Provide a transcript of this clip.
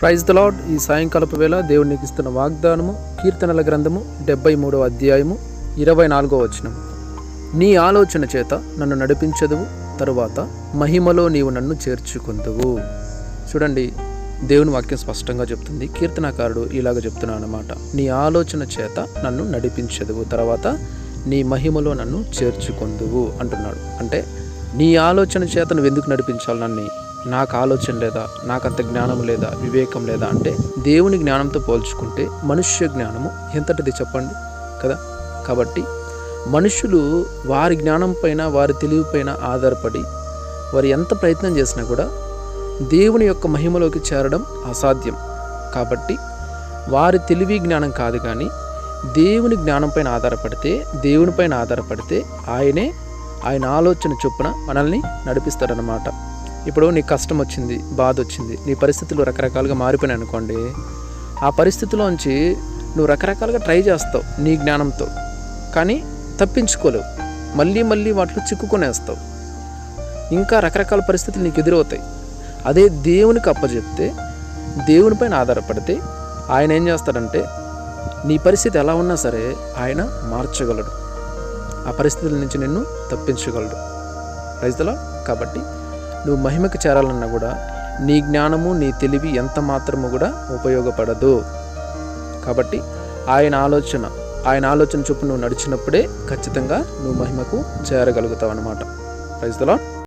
Praise the lord. ఈ సాయంకాలపు వేళ దేవుడు నీకు ఇస్తున్న వాగ్దానము కీర్తనల గ్రంథము 73వ అధ్యాయము 24వ వచనం. నీ ఆలోచన చేత నన్ను నడిపించదువు, తరువాత మహిమలో నీవు నన్ను చేర్చుకుందువు. చూడండి, దేవుని వాక్యం స్పష్టంగా చెప్తుంది. కీర్తనకారుడు ఇలాగ చెప్తున్నాడు అన్నమాట. నీ ఆలోచన చేత నన్ను నడిపించదువు, తర్వాత నీ మహిమలో నన్ను చేర్చుకుందువు అంటున్నాడు. అంటే నీ ఆలోచన చేత నువ్వు ఎందుకు నడిపించాలి నన్ను? నాకు ఆలోచన లేదా, నాకంత జ్ఞానం లేదా, వివేకం లేదా అంటే దేవుని జ్ఞానంతో పోల్చుకుంటే మనుష్య జ్ఞానము ఎంతటిది చెప్పండి కదా. కాబట్టి మనుషులు వారి జ్ఞానం పైన, వారి తెలివిపైన ఆధారపడి వారు ఎంత ప్రయత్నం చేసినా కూడా దేవుని యొక్క మహిమలోకి చేరడం అసాధ్యం. కాబట్టి వారి తెలివి జ్ఞానం కాదు, కానీ దేవుని జ్ఞానంపైన ఆధారపడితే ఆయన ఆలోచన చొప్పున మనల్ని నడిపిస్తాడనమాట. ఇప్పుడు నీకు కష్టం వచ్చింది, బాధ వచ్చింది, నీ పరిస్థితులు రకరకాలుగా మారిపోయినాయి అనుకోండి. ఆ పరిస్థితిలోంచి నువ్వు రకరకాలుగా ట్రై చేస్తావు నీ జ్ఞానంతో, కానీ తప్పించుకోలేవు. మళ్ళీ వాటిలో చిక్కుకొనేస్తావు. ఇంకా రకరకాల పరిస్థితులు నీకు ఎదురవుతాయి. అదే దేవునికి అప్పచెప్తే, దేవునిపైన ఆధారపడితే ఆయన ఏం చేస్తాడంటే నీ పరిస్థితి ఎలా ఉన్నా సరే ఆయన మార్చగలడు. ఆ పరిస్థితుల నుంచి నిన్ను తప్పించగలడు. Praise the lord. కాబట్టి నువ్వు మహిమకి చేరాలన్నా కూడా నీ జ్ఞానము, నీ తెలివి ఎంత మాత్రము కూడా ఉపయోగపడదు. కాబట్టి ఆయన ఆలోచన చొప్పున నువ్వు నడిచినప్పుడే ఖచ్చితంగా నువ్వు మహిమకు చేరగలుగుతావు అన్నమాట. Praise the lord.